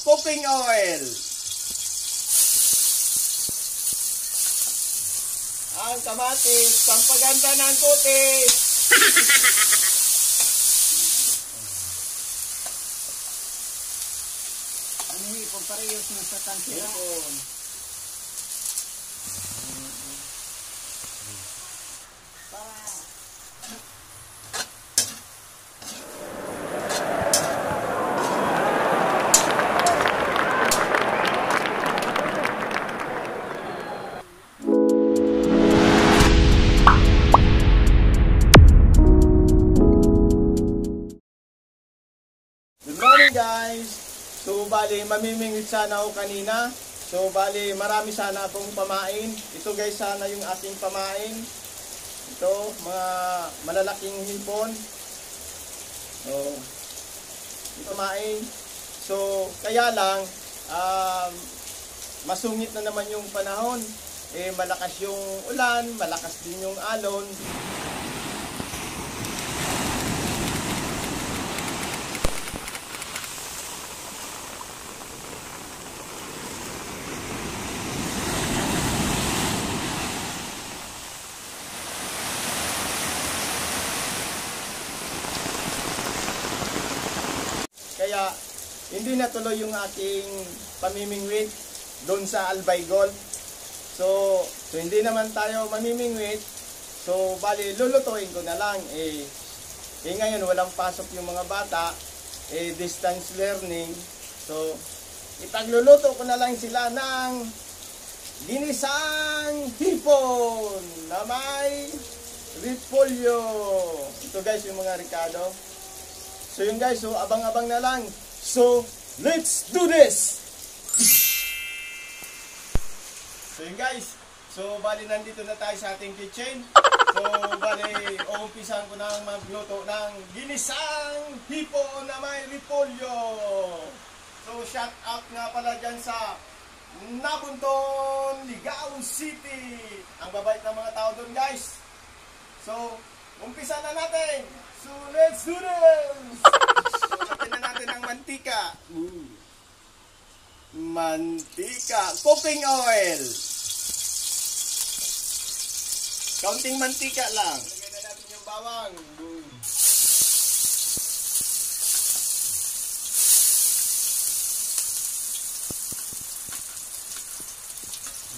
cooking oil. Ang kamatis, pampaganda ng kutis. Ano hipon parehas ng sa tansira? Hipon. Good morning guys! So bali mamimingwit sana ako kanina. So bali marami sana akong pamain. Ito guys sana yung ating pamain. Ito mga malalaking hipon. So ito pamain. So kaya lang masungit na naman yung panahon. Malakas yung ulan, malakas din yung alon. Kaya hindi natuloy yung aking pamimingwit doon sa Albay Gold. So hindi naman tayo mamimingwit. So bali lulutuin ko na lang. Ngayon walang pasok yung mga bata. Distance learning. So ipagluluto ko na lang sila ng ginisang hipon na may repolyo. Ito guys yung mga Ricardo. So yun guys, so abang-abang na lang. So, let's do this! So yun guys, so bali nandito na tayo sa ating kitchen. So bali, uumpisan ko na magluto ng ginisang hipon na may repolyo. So shout out nga pala dyan sa Nabunton, Ligaon City. Ang babait ng mga tao doon guys. So, umpisa na natin. So, let's do this! Lagyan na natin ang mantika. Mantika. Cooking oil. Kaunting mantika lang. Lagyan na natin yung bawang.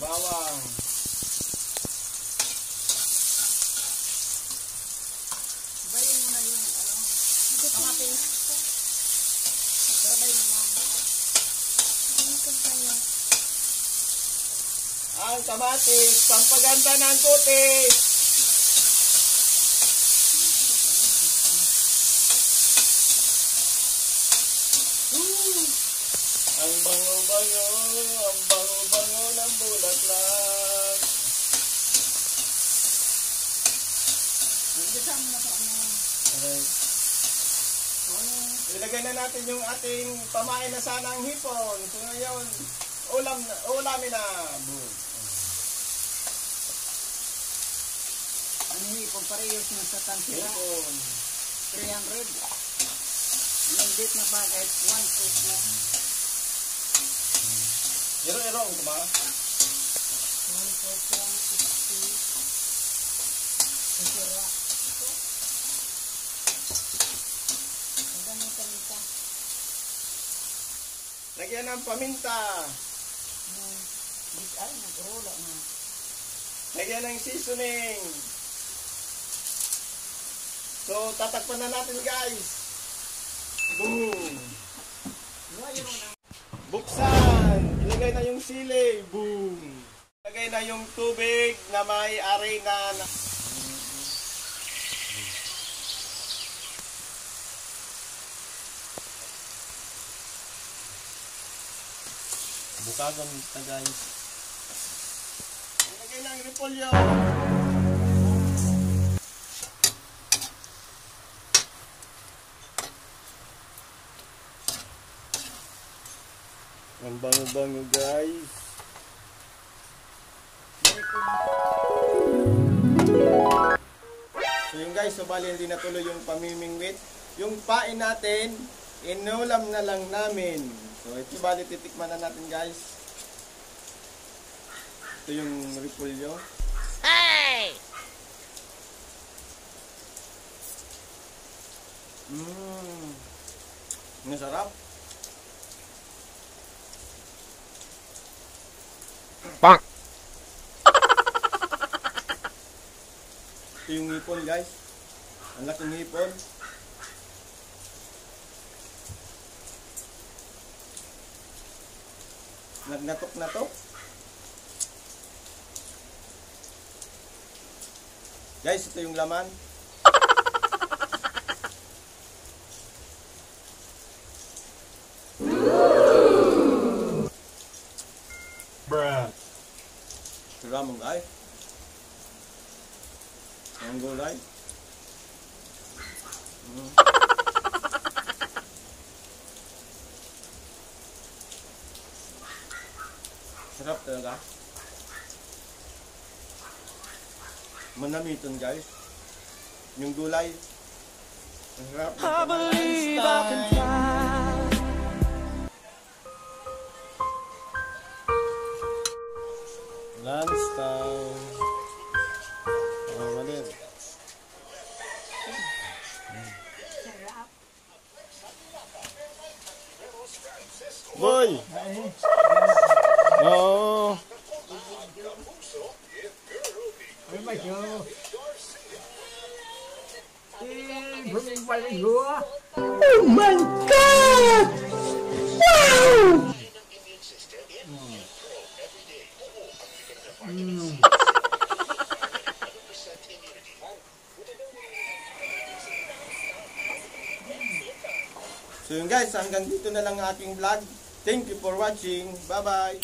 Bawang. Ang kamatis, pampaganda ng kutis. Ang bango-bango, ang bango-bango ng bulaklak. Ilagay na natin yung ating pamain na sanang hipon. So ngayon, ulamin na. Ano hipon parehas ng sa tansira? 300. Yung bit na bagay, 1 peso lang. Iro-iro ang kuma. 1 peso lang, 60. Sisira. Lagyan ng paminta. Ay, nag-rola na. Lagyan ng seasoning. So, tatakpan na natin guys. Boom! Buksan! Ilagay na yung sili. Boom! Ilagay na yung tubig na may arena. Bukagan na guys. Ilagay na ang repolyo. Ang bango-bango guys. So yun guys, so bali hindi natuloy yung pamimingwit. Yung pain natin, inulam na lang namin. So ito bali titikman na natin guys. Ito yung repolyo. Hey! Masarap. Bang! Ito yung hipon guys. Ang laking hipon. Nagnatok na to. Guys, ito yung laman. Bruh. Sira mong guys. Ang gulay. Sarap talaga. Manamiton guys. Yung gulay. Ang sarap. I believe I can fly. Lunch time. Malit. Boy! Oo. Ano ba siya? Bumibalik ko. Oh my God! Wow! So yun guys, hanggang dito na lang ang aking vlog. Thank you for watching. Bye-bye!